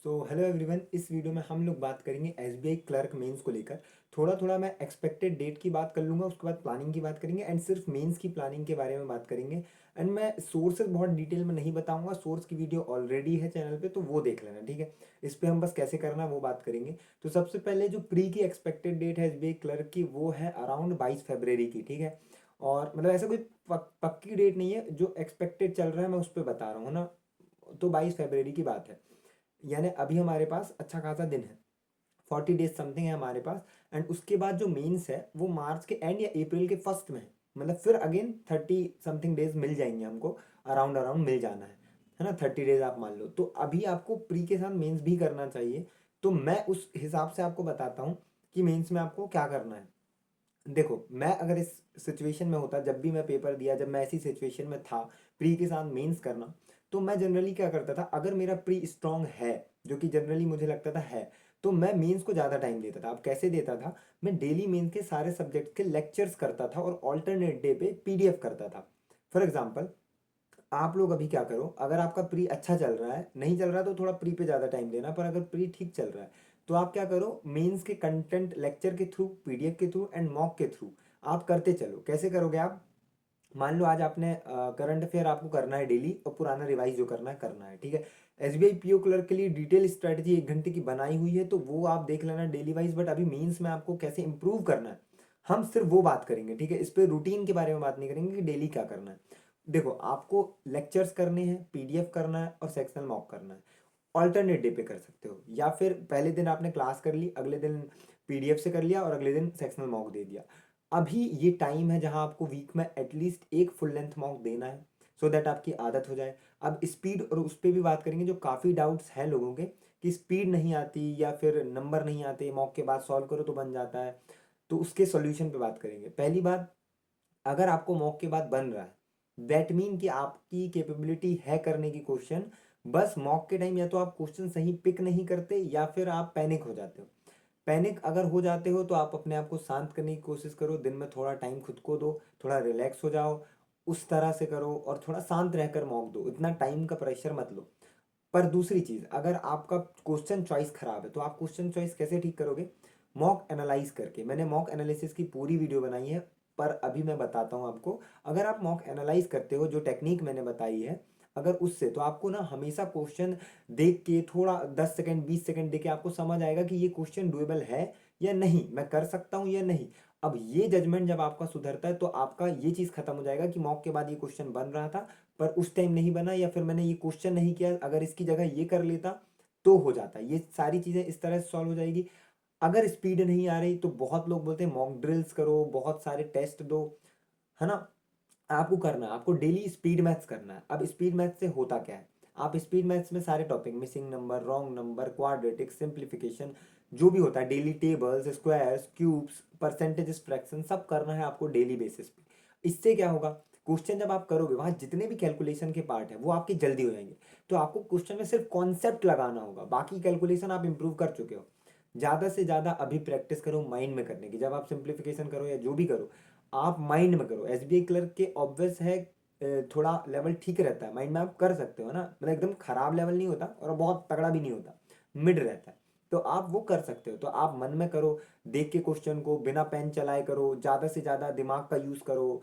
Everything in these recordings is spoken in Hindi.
Hello everyone. इस वीडियो में हम लोग बात करेंगे एसबीआई क्लर्क मेंस को लेकर। थोड़ा थोड़ा मैं एक्सपेक्टेड डेट की बात कर लूँगा, उसके बाद प्लानिंग की बात करेंगे एंड सिर्फ मेंस की प्लानिंग के बारे में बात करेंगे। एंड मैं सोर्सेज बहुत डिटेल में नहीं बताऊंगा, सोर्स की वीडियो ऑलरेडी है चैनल पे, तो वो देख लेना, ठीक है। इस पे हम बस कैसे करना है वो बात करेंगे। तो सबसे पहले जो प्री की एक्सपेक्टेड डेट है एसबीआई क्लर्क की, वो है अराउंड 22 फरवरी की, ठीक है। और मतलब ऐसा कोई पक्की डेट नहीं है, जो एक्सपेक्टेड चल रहा है मैं उस पर बता रहा हूँ ना। तो 22 फरवरी की बात है, यानी अभी हमारे पास अच्छा खासा दिन है, 40 डेज समथिंग है हमारे पास। एंड उसके बाद जो मेंस है वो मार्च के एंड या अप्रैल के फर्स्ट में है। मतलब फिर अगेन 30 समथिंग डेज मिल जाएंगे हमको, अराउंड अराउंड मिल जाना है ना। 30 डेज आप मान लो, तो अभी आपको प्री के साथ मेंस भी करना चाहिए। तो मैं उस हिसाब से आपको बताता हूँ कि मेंस में आपको क्या करना है। देखो, मैं अगर इस सिचुएशन में होता, जब भी मैं पेपर दिया, जब मैं ऐसी सिचुएशन में था प्री के साथ मेंस करना, तो मैं जनरली क्या करता था, अगर मेरा प्री स्ट्रांग है, जो कि जनरली मुझे लगता था है, तो मैं मेंस को ज़्यादा टाइम देता था। अब कैसे देता था, मैं डेली मेंस के सारे सब्जेक्ट के लेक्चर्स करता था और ऑल्टरनेट डे पे पीडीएफ करता था। फॉर एग्जाम्पल, आप लोग अभी क्या करो, अगर आपका प्री अच्छा चल रहा है, नहीं चल रहा तो थोड़ा प्री पे ज़्यादा टाइम देना, पर अगर प्री ठीक चल रहा है तो आप क्या करो, मेंस के कंटेंट लेक्चर के थ्रू, पीडीएफ के थ्रू एंड मॉक के थ्रू आप करते चलो। कैसे करोगे आप, मान लो आज आपने करंट अफेयर आपको करना है डेली, और पुराना रिवाइज जो करना है, ठीक है। एसबीआई पीओ क्लर्क के लिए डिटेल स्ट्रेटजी 1 घंटे की बनाई हुई है, तो वो आप देख लेना डेली वाइज। बट अभी मेंस में आपको कैसे इंप्रूव करना है, हम सिर्फ वो बात करेंगे, ठीक है। इस पे रूटीन के बारे में बात नहीं करेंगे कि डेली क्या करना है। देखो, आपको लेक्चर्स करने हैं, पीडीएफ करना है और सेक्शनल मॉक करना है। ऑल्टरनेट डे पे कर सकते हो, या फिर पहले दिन आपने क्लास कर ली, अगले दिन पीडीएफ से कर लिया और अगले दिन सेक्शनल मॉक दे दिया। अभी ये टाइम है जहां आपको वीक में एटलीस्ट एक फुल लेंथ मॉक देना है, सो दैट आपकी आदत हो जाए। अब स्पीड और उस पर भी बात करेंगे, जो काफ़ी डाउट्स हैं लोगों के कि स्पीड नहीं आती या फिर नंबर नहीं आते, मॉक के बाद सॉल्व करो तो बन जाता है, तो उसके सॉल्यूशन पे बात करेंगे। पहली बात, अगर आपको मॉक के बाद बन रहा है, दैट मीन कि आपकी कैपेबिलिटी है करने की क्वेश्चन। बस मॉक के टाइम या तो आप क्वेश्चन सही पिक नहीं करते, या फिर आप पैनिक हो जाते हो। पैनिक अगर हो जाते हो तो आप अपने आप को शांत करने की कोशिश करो, दिन में थोड़ा टाइम खुद को दो, थोड़ा रिलैक्स हो जाओ, उस तरह से करो और थोड़ा शांत रहकर मॉक दो, इतना टाइम का प्रेशर मत लो। पर दूसरी चीज़, अगर आपका क्वेश्चन चॉइस खराब है तो आप क्वेश्चन चॉइस कैसे ठीक करोगे, मॉक एनालाइज करके। मैंने मॉक एनालिसिस की पूरी वीडियो बनाई है, पर अभी मैं बताता हूँ आपको। अगर आप मॉक एनालाइज करते हो, जो टेक्निक मैंने बताई है, अगर उससे, तो आपको ना हमेशा क्वेश्चन देख के थोड़ा 10 सेकंड 20 सेकंड देख के आपको समझ आएगा कि ये क्वेश्चन डुएबल है या नहीं, मैं कर सकता हूँ या नहीं। अब ये जजमेंट जब आपका सुधरता है तो आपका ये चीज़ खत्म हो जाएगा कि मॉक के बाद ये क्वेश्चन बन रहा था पर उस टाइम नहीं बना, या फिर मैंने ये क्वेश्चन नहीं किया, अगर इसकी जगह ये कर लेता तो हो जाता। ये सारी चीज़ें इस तरह से सॉल्व हो जाएगी। अगर स्पीड नहीं आ रही तो बहुत लोग बोलते हैं मॉक ड्रिल्स करो, बहुत सारे टेस्ट दो, है ना। आपको करना है, आपको डेली स्पीड मैथ्स करना है। अब स्पीड मैथ्स से होता क्या है, आप स्पीड मैथ्स में सारे topic, missing number, wrong number, quadratic, simplification, जो भी होता है, daily tables, squares, cubes, percentages, fraction, सब करना है आपको डेली बेसिस पे। इससे क्या होगा, क्वेश्चन जब आप करोगे वहाँ जितने भी कैलकुलेशन के पार्ट है वो आपके जल्दी हो जाएंगे। तो आपको क्वेश्चन में सिर्फ कॉन्सेप्ट लगाना होगा, बाकी कैलकुलेशन आप इंप्रूव कर चुके हो। ज़्यादा से ज़्यादा अभी प्रैक्टिस करो माइंड में करने की, जब आप सिंप्लीफिकेशन करो या जो भी करो आप माइंड में करो। एसबीआई क्लर्क के ऑब्वियस है, थोड़ा लेवल ठीक रहता है, माइंड में आप कर सकते हो ना, मतलब एकदम खराब लेवल नहीं होता और बहुत तगड़ा भी नहीं होता, मिड रहता है। तो आप वो कर सकते हो, तो आप मन में करो, देख के क्वेश्चन को बिना पेन चलाए करो, ज़्यादा से ज़्यादा दिमाग का यूज़ करो।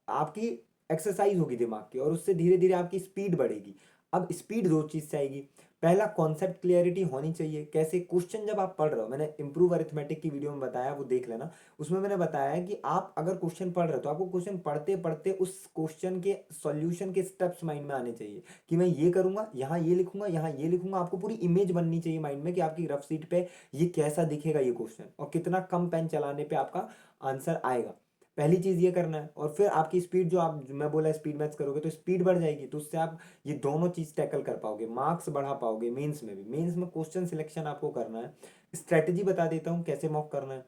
आपकी एक्सरसाइज होगी दिमाग की और उससे धीरे धीरे आपकी स्पीड बढ़ेगी। अब स्पीड दो चीज़ से आएगी। पहला, कॉन्सेप्ट क्लियरिटी होनी चाहिए। कैसे, क्वेश्चन जब आप पढ़ रहे हो, मैंने इंप्रूव अरिथमेटिक की वीडियो में बताया, वो देख लेना। उसमें मैंने बताया है कि आप अगर क्वेश्चन पढ़ रहे हो तो आपको क्वेश्चन पढ़ते पढ़ते उस क्वेश्चन के सॉल्यूशन के स्टेप्स माइंड में आने चाहिए, कि मैं ये करूंगा, यहाँ ये लिखूंगा, यहाँ ये लिखूंगा। आपको पूरी इमेज बननी चाहिए माइंड में कि आपकी रफ सीट पे ये कैसा दिखेगा ये क्वेश्चन, और कितना कम पेन चलाने पे आपका आंसर आएगा। पहली चीज़ ये करना है। और फिर आपकी स्पीड, जो आप, मैं बोला स्पीड मैथ्स करोगे तो स्पीड बढ़ जाएगी, तो उससे आप ये दोनों चीज़ टैकल कर पाओगे, मार्क्स बढ़ा पाओगे मेंस में भी। मेंस में क्वेश्चन सिलेक्शन आपको करना है। स्ट्रेटजी बता देता हूँ कैसे मॉक करना है।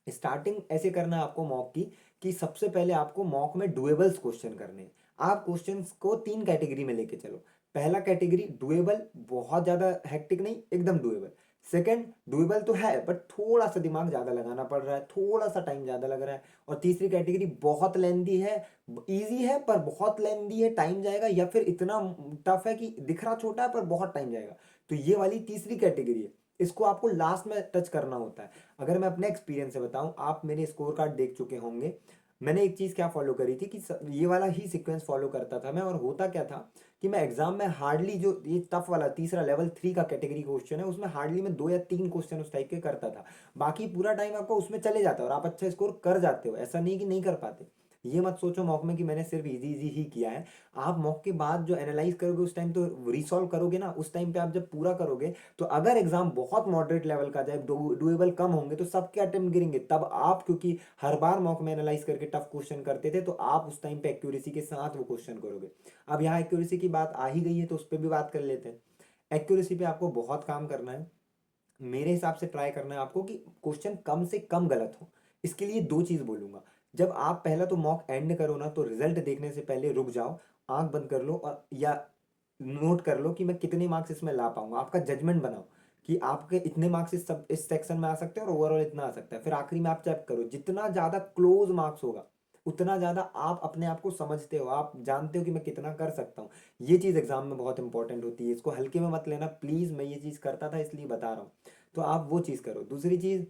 स्टार्टिंग ऐसे करना है आपको मॉक की, कि सबसे पहले आपको मॉक में डुएबल्स क्वेश्चन करने हैं। आप क्वेश्चंस को 3 कैटेगरी में लेके चलो। पहला कैटेगरी डुएबल, बहुत ज़्यादा हेक्टिक नहीं, एकदम डुएबल। सेकंड, डुएबल तो है बट थोड़ा सा दिमाग ज़्यादा लगाना पड़ रहा है, थोड़ा सा टाइम ज़्यादा लग रहा है। और तीसरी कैटेगरी बहुत लेंदी है, इजी है पर बहुत लेंदी है, टाइम जाएगा, या फिर इतना टफ है कि दिख रहा छोटा है पर बहुत टाइम जाएगा। तो ये वाली तीसरी कैटेगरी है, इसको आपको लास्ट में टच करना होता है। अगर मैं अपने एक्सपीरियंस से बताऊं, आप मेरे स्कोर कार्ड देख चुके होंगे। मैंने एक चीज़ क्या फॉलो करी थी कि ये वाला ही सीक्वेंस फॉलो करता था मैं, और होता क्या था कि मैं एग्जाम में हार्डली, जो ये टफ वाला तीसरा लेवल 3 का कैटेगरी क्वेश्चन है, उसमें हार्डली मैं 2 या 3 क्वेश्चन उस टाइप के करता था। बाकी पूरा टाइम आपका उसमें चले जाता है और आप अच्छा स्कोर कर जाते हो, ऐसा नहीं कि नहीं कर पाते। ये मत सोचो मॉक में कि मैंने सिर्फ इजी इजी ही किया है। आप मॉक के बाद जो एनालाइज करोगे उस टाइम, तो रिसॉल्व करोगे ना, उस टाइम पे आप जब पूरा करोगे, तो अगर एग्जाम बहुत मॉडरेट लेवल का जाए, डुएबल कम होंगे, तो सबके अटेम्प्ट गिरेंगे, तब आप, क्योंकि हर बार मॉक में एनालाइज करके टफ क्वेश्चन करते थे, तो आप उस टाइम पे एक्यूरेसी के साथ वो क्वेश्चन करोगे। अब यहाँ एक्यूरेसी की बात आ ही गई है तो उस पर भी बात कर लेते हैं। एक्यूरेसी पे आपको बहुत काम करना है। मेरे हिसाब से ट्राई करना है आपको कि क्वेश्चन कम से कम गलत हो। इसके लिए दो चीज़ बोलूंगा। जब आप पहला तो मॉक एंड करो ना, तो रिजल्ट देखने से पहले रुक जाओ, आंख बंद कर लो, और या नोट कर लो कि मैं कितने मार्क्स इसमें ला पाऊंगा। आपका जजमेंट बनाओ कि आपके इतने मार्क्स इस सेक्शन में आ सकते हैं और ओवरऑल इतना आ सकता है। फिर आखिरी में आप चेक करो, जितना ज़्यादा क्लोज मार्क्स होगा उतना ज़्यादा आप अपने आप को समझते हो, आप जानते हो कि मैं कितना कर सकता हूँ। ये चीज़ एग्जाम में बहुत इंपॉर्टेंट होती है, इसको हल्के में मत लेना प्लीज़। मैं ये चीज़ करता था इसलिए बता रहा हूँ। तो आप वो चीज़ करो। दूसरी चीज़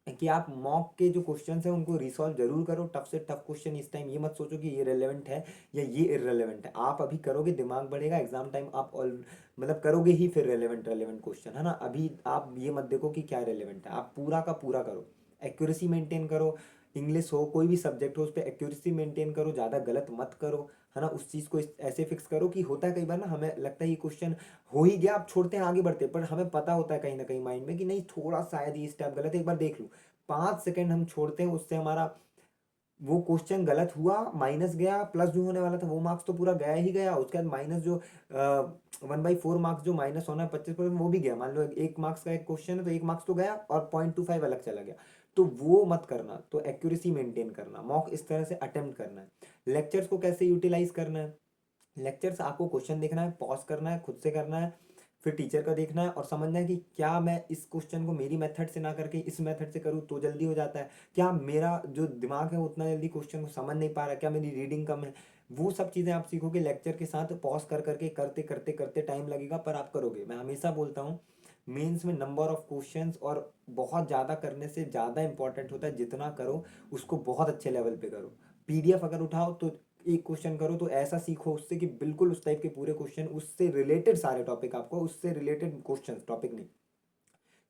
कि आप मॉक के जो क्वेश्चंस हैं उनको रिसॉल्व जरूर करो। टफ से टफ क्वेश्चन इस टाइम ये मत सोचो कि ये रेलेवेंट है या ये इररेलेवेंट है। आप अभी करोगे, दिमाग बढ़ेगा, एग्जाम टाइम आप ऑल मतलब करोगे ही, फिर रेलेवेंट रेलेवेंट क्वेश्चन है ना। अभी आप ये मत देखो कि क्या रेलेवेंट है, आप पूरा का पूरा करो, एक्यूरेसी मेंटेन करो। इंग्लिश हो, कोई भी सब्जेक्ट हो, उस पर एक्यूरेसी मेंटेन करो, ज़्यादा गलत मत करो, है ना। उस चीज़ को ऐसे फिक्स करो कि होता है कई बार ना, हमें लगता है ये क्वेश्चन हो ही गया, आप छोड़ते हैं आगे बढ़ते हैं, पर हमें पता होता है कहीं ना कहीं माइंड में कि नहीं, थोड़ा शायद ये स्टेप गलत है, एक बार देख लूँ। 5 सेकंड हम छोड़ते हैं, उससे हमारा वो क्वेश्चन गलत हुआ, माइनस गया, प्लस जो होने वाला था वो मार्क्स तो पूरा गया ही गया। उसके बाद माइनस जो 1/4 मार्क्स जो माइनस होना है 25%, वो भी गया। मान लो 1 मार्क्स का एक क्वेश्चन है तो 1 मार्क्स तो गया और 0.25 अलग चला गया। तो वो मत करना। तो एक्यूरेसी मेंटेन करना, मॉक इस तरह से अटेम्प्ट करना है। लेक्चर्स को कैसे यूटिलाइज करना है, लेक्चर्स आपको क्वेश्चन देखना है, पॉज करना है, खुद से करना है, फिर टीचर का देखना है और समझना है कि क्या मैं इस क्वेश्चन को मेरी मेथड से ना करके इस मेथड से करूँ तो जल्दी हो जाता है, क्या मेरा जो दिमाग है वो उतना जल्दी क्वेश्चन को समझ नहीं पा रहा, क्या मेरी रीडिंग कम है। वो सब चीज़ें आप सीखोगे लेक्चर के साथ, पॉज कर करके करते करते करते टाइम लगेगा पर आप करोगे। मैं हमेशा बोलता हूँ मेंस में नंबर ऑफ क्वेश्चंस और बहुत ज़्यादा करने से ज़्यादा इंपॉर्टेंट होता है जितना करो उसको बहुत अच्छे लेवल पे करो। पीडीएफ अगर उठाओ तो एक क्वेश्चन करो तो ऐसा सीखो उससे कि बिल्कुल उस टाइप के पूरे क्वेश्चन, उससे रिलेटेड सारे टॉपिक, आपको उससे रिलेटेड क्वेश्चन, टॉपिक नहीं,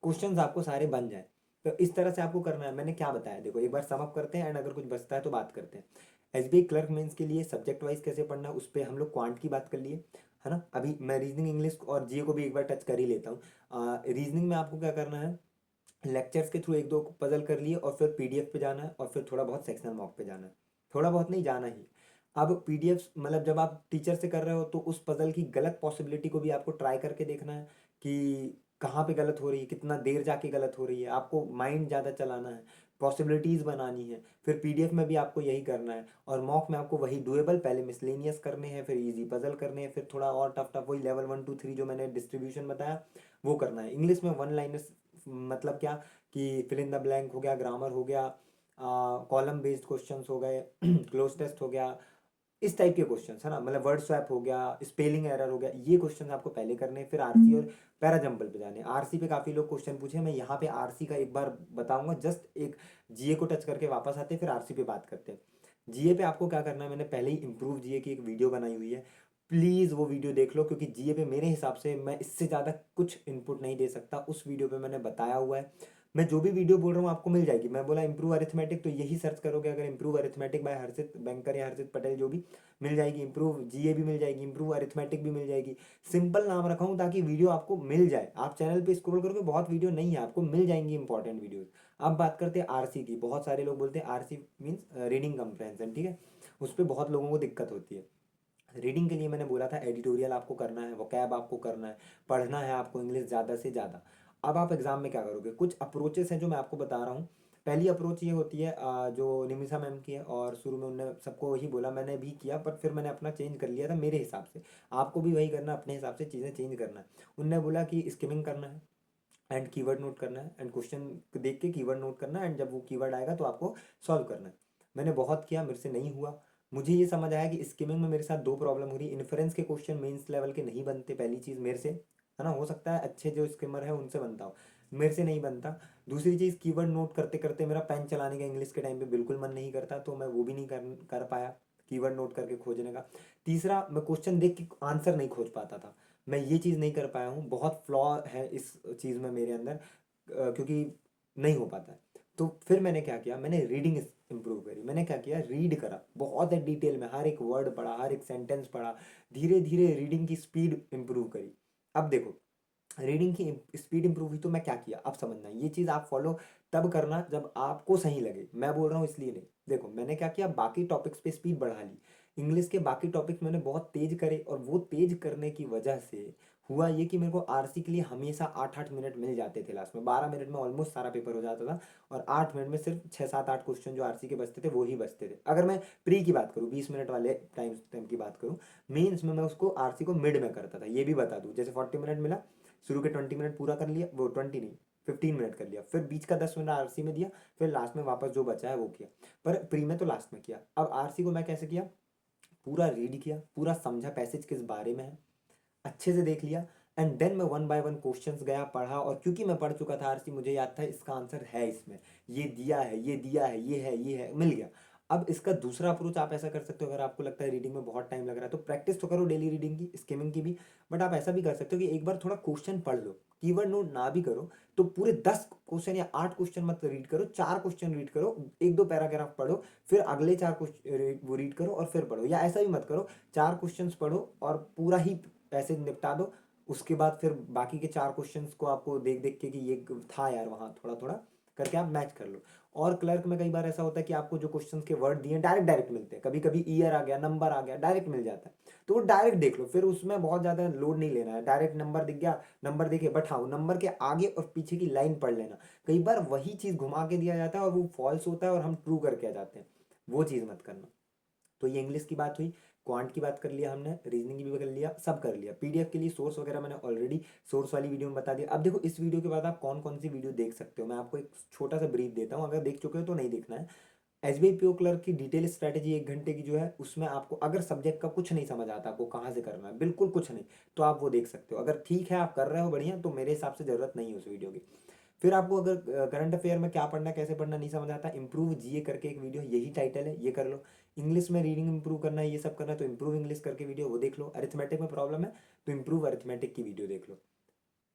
क्वेश्चंस आपको सारे बन जाए। तो इस तरह से आपको करना है। मैंने क्या बताया देखो, एक बार सम अप करते हैं एंड अगर कुछ बचता है तो बात करते हैं। एसबीआई क्लर्क मेंस के लिए सब्जेक्ट वाइज कैसे पढ़ना है उस पर हम लोग क्वांट की बात कर लिए, है ना। अभी मैं रीजनिंग, इंग्लिश और जीए को भी एक बार टच कर ही लेता हूँ। रीजनिंग में आपको क्या करना है, लेक्चर्स के थ्रू एक दो पजल कर लिए और फिर पीडीएफ पे जाना है और फिर थोड़ा बहुत सेक्शनल मॉक पे जाना है। थोड़ा बहुत नहीं, जाना ही। अब पीडीएफ मतलब जब आप टीचर से कर रहे हो तो उस पजल की गलत पॉसिबिलिटी को भी आपको ट्राई करके देखना है कि कहाँ पे गलत हो रही है, कितना देर जाके गलत हो रही है, आपको माइंड ज़्यादा चलाना है, पॉसिबिलिटीज़ बनानी है। फिर पीडीएफ में भी आपको यही करना है और मॉक में आपको वही डुएबल, पहले मिसलेनियस करने हैं, फिर इजी पजल करने हैं, फिर थोड़ा और टफ टफ, वही लेवल 1 2 3 जो मैंने डिस्ट्रीब्यूशन बताया वो करना है। इंग्लिश में वन लाइनर्स मतलब क्या कि फिल इन द ब्लैंक हो गया, ग्रामर हो गया, कॉलम बेस्ड क्वेश्चंस हो गए, क्लोज टेस्ट हो गया, इस टाइप के क्वेश्चंस, है ना। मतलब वर्ड स्वैप हो गया, स्पेलिंग एरर हो गया, ये क्वेश्चंस आपको पहले करने हैं। फिर आरसी और पैरा जंपल पे जाने हैं। आरसी पे काफ़ी लोग क्वेश्चन पूछे, मैं यहाँ पे आरसी का एक बार बताऊंगा, जस्ट एक जीए को टच करके वापस आते हैं, फिर आरसी पे बात करते हैं। जीए पे आपको क्या करना है, मैंने पहले ही इम्प्रूव जीए की एक वीडियो बनाई हुई है, प्लीज़ वो वीडियो देख लो, क्योंकि जीए पे मेरे हिसाब से मैं इससे ज़्यादा कुछ इनपुट नहीं दे सकता। उस वीडियो पे मैंने बताया हुआ है। मैं जो भी वीडियो बोल रहा हूँ आपको मिल जाएगी। मैं बोला इम्प्रूव अरिथमेटिक, तो यही सर्च करोगे अगर, इम्प्रूव अरिथमेटिक बाय हर्षित बैंकर या हर्षित पटेल, जो भी मिल जाएगी। इम्प्रूव जीए भी मिल जाएगी, इम्प्रूव अरिथमेटिक भी मिल जाएगी। सिंपल नाम रखा हूँ ताकि वीडियो आपको मिल जाए। आप चैनल पे स्क्रॉल करोगे, बहुत वीडियो नहीं है, आपको मिल जाएंगी इंपॉर्टेंट वीडियोस। अब बात करते हैं आरसी की। बहुत सारे लोग बोलते हैं आरसी मीन्स रीडिंग कंप्रहेंशन, ठीक है। उस पर बहुत लोगों को दिक्कत होती है। रीडिंग के लिए मैंने बोला था एडिटोरियल आपको करना है, वोकैब आपको करना है, पढ़ना है आपको इंग्लिश ज़्यादा से ज़्यादा। अब आप एग्जाम में क्या करोगे, कुछ अप्रोचेस हैं जो मैं आपको बता रहा हूँ। पहली अप्रोच ये होती है जो निमिषा मैम की है, और शुरू में उन्होंने सबको वही बोला, मैंने भी किया, पर फिर मैंने अपना चेंज कर लिया था मेरे हिसाब से। आपको भी वही करना, अपने हिसाब से चीज़ें चेंज करना है। उनने बोला कि स्किमिंग करना है, एंड कीवर्ड नोट करना है एंड क्वेश्चन देख के कीवर्ड नोट करना है एंड जब वो कीवर्ड आएगा तो आपको सॉल्व करना है। मैंने बहुत किया, मेरे से नहीं हुआ। मुझे ये समझ आया कि स्किमिंग में मेरे साथ दो प्रॉब्लम हो रही है। इन्फ्रेंस के क्वेश्चन मेंस लेवल के नहीं बनते, पहली चीज़ मेरे से, है ना, हो सकता है अच्छे जो स्किमर है उनसे बनता हो, मेरे से नहीं बनता। दूसरी चीज़, कीवर्ड नोट करते करते मेरा पेन चलाने का इंग्लिश के टाइम पे बिल्कुल मन नहीं करता, तो मैं वो भी नहीं कर पाया कीवर्ड नोट करके खोजने का। तीसरा, मैं क्वेश्चन देख के आंसर नहीं खोज पाता था, मैं ये चीज़ नहीं कर पाया हूँ, बहुत फ्लॉ है इस चीज़ में मेरे अंदर, क्योंकि नहीं हो पाता है। तो फिर मैंने क्या किया, मैंने रीडिंग इम्प्रूव करी। मैंने क्या किया, रीड करा बहुत डिटेल में, हर एक वर्ड पढ़ा, हर एक सेंटेंस पढ़ा, धीरे धीरे रीडिंग की स्पीड इम्प्रूव करी। अब देखो, रीडिंग की स्पीड इंप्रूव हुई तो मैं क्या किया, अब समझना, ये चीज़ आप फॉलो तब करना जब आपको सही लगे, मैं बोल रहा हूँ इसलिए नहीं। देखो मैंने क्या किया, बाकी टॉपिक्स पे स्पीड बढ़ा ली, इंग्लिश के बाकी टॉपिक्स मैंने बहुत तेज करे, और वो तेज करने की वजह से हुआ ये कि मेरे को आरसी के लिए हमेशा 8-8 मिनट मिल जाते थे। लास्ट में 12 मिनट में ऑलमोस्ट सारा पेपर हो जाता था, और 8 मिनट में सिर्फ 6-7-8 क्वेश्चन जो आरसी के बचते थे वो ही बचते थे। अगर मैं प्री की बात करूँ, 20 मिनट वाले टाइम की बात करूँ, मेंस में मैं उसको आरसी को मिड में करता था। ये भी बता दूँ, जैसे 40 मिनट मिला, शुरू के 20 मिनट पूरा कर लिया, वो 20 नहीं, 15 मिनट कर लिया, फिर बीच का 10 मिनट आरसी में दिया, फिर लास्ट में वापस जो बचा है वो किया। पर प्री में तो लास्ट में किया। अब आरसी को मैं कैसे किया, पूरा रीड किया, पूरा समझा पैसेज किस बारे में है, अच्छे से देख लिया, एंड देन मैं वन बाय वन क्वेश्चंस गया, पढ़ा, और क्योंकि मैं पढ़ चुका था आरसी, मुझे याद था इसका आंसर है इसमें, ये दिया है, ये दिया है, ये है, ये है, मिल गया। अब इसका दूसरा अप्रोच आप ऐसा कर सकते हो, अगर आपको लगता है रीडिंग में बहुत टाइम लग रहा है तो प्रैक्टिस तो करो डेली रीडिंग की, स्किमिंग की भी, बट आप ऐसा भी कर सकते हो कि एक बार थोड़ा क्वेश्चन पढ़ लो, कीवर्ड नोट ना भी करो तो पूरे 10 क्वेश्चन या 8 क्वेश्चन मत रीड करो, 4 क्वेश्चन रीड करो, एक दो पैराग्राफ पढ़ो, फिर अगले 4 क्वेश्चन वो रीड करो और फिर पढ़ो, या ऐसा भी मत करो, 4 क्वेश्चंस पढ़ो और पूरा ही पैसेज निपटा दो, उसके बाद फिर बाकी के 4 क्वेश्चंस को आपको देख देख के कि ये था यार वहाँ, थोड़ा थोड़ा करके आप मैच कर लो। और क्लर्क में कई बार ऐसा होता है कि आपको जो क्वेश्चंस के वर्ड दिए डायरेक्ट डायरेक्ट मिलते हैं, कभी कभी ईयर आ गया, नंबर आ गया, डायरेक्ट मिल जाता है, तो वो डायरेक्ट देख लो, फिर उसमें बहुत ज़्यादा लोड नहीं लेना है, डायरेक्ट नंबर दिख गया, नंबर देखे, बट हाँ नंबर के आगे और पीछे की लाइन पढ़ लेना। कई बार वही चीज़ घुमा के दिया जाता है और वो फॉल्स होता है और हम ट्रू करके आ जाते हैं, वो चीज़ मत करना। तो ये इंग्लिश की बात हुई, क्वांट की बात कर लिया हमने, रीजनिंग की भी कर लिया, सब कर लिया। पीडीएफ के लिए सोर्स वगैरह मैंने ऑलरेडी सोर्स वाली वीडियो में बता दिया। अब देखो इस वीडियो के बाद आप कौन कौन सी वीडियो देख सकते हो, मैं आपको एक छोटा सा ब्रीफ देता हूँ, अगर देख चुके हो तो नहीं देखना है। एसबीआई पीओ क्लर्क की डिटेल स्ट्रैटेजी 1 घंटे की जो है, उसमें आपको अगर सब्जेक्ट का कुछ नहीं समझ आता, आपको कहाँ से करना है, बिल्कुल कुछ नहीं, तो आप वो देख सकते हो। अगर ठीक है आप कर रहे हो बढ़िया, तो मेरे हिसाब से ज़रूरत नहीं है उस वीडियो की। फिर आपको अगर करंट अफेयर में क्या पढ़ना कैसे पढ़ना नहीं समझ आता, इंप्रूव जीए करके एक वीडियो, यही टाइटल है, ये कर लो। इंग्लिश में रीडिंग इंप्रूव करना है, ये सब करना है, तो इंप्रूव इंग्लिश करके वीडियो वो देख लो। अरिथमेटिक में प्रॉब्लम है तो इंप्रूव अरिथमेटिक की वीडियो देख लो।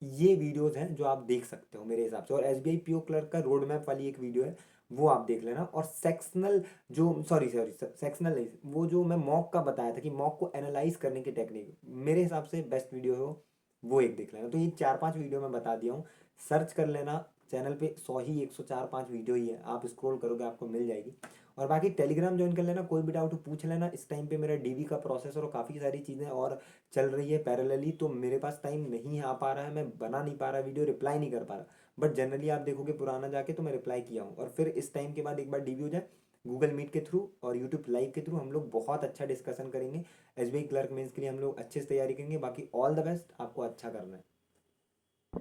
ये वीडियोस हैं जो आप देख सकते हो मेरे हिसाब से। और एसबीआई पीओ क्लर्क का रोड मैप वाली एक वीडियो है, वो आप देख लेना। और सेक्शनल जो, सॉरी सॉरी सेक्शनल नहीं, वो जो मैं मॉक का बताया था कि मॉक को एनालाइज करने की टेक्निक, मेरे हिसाब से बेस्ट वीडियो है वो एक देख लेना। तो ये 4-5 वीडियो मैं बता दिया हूँ, सर्च कर लेना चैनल पे, 100 ही 104-5 वीडियो ही है, आप स्क्रॉल करोगे आपको मिल जाएगी। और बाकी टेलीग्राम ज्वाइन कर लेना, कोई भी डाउट पूछ लेना। इस टाइम पे मेरा डीवी का प्रोसेसर और काफ़ी सारी चीज़ें और चल रही है पैरेलली, तो मेरे पास टाइम नहीं आ पा रहा है, मैं बना नहीं पा रहा वीडियो, रिप्लाई नहीं कर पा रहा। बट जनरली आप देखोगे पुराना जाके तो मैं रिप्लाई किया हूँ। और फिर इस टाइम के बाद एक बार डीवी हो जाए, गूगल मीट के थ्रू और यूट्यूब लाइव के थ्रू हम लोग बहुत अच्छा डिस्कशन करेंगे। एसबीआई क्लर्क मेंस के लिए हम लोग अच्छे से तैयारी करेंगे। बाकी ऑल द बेस्ट, आपको अच्छा करना है।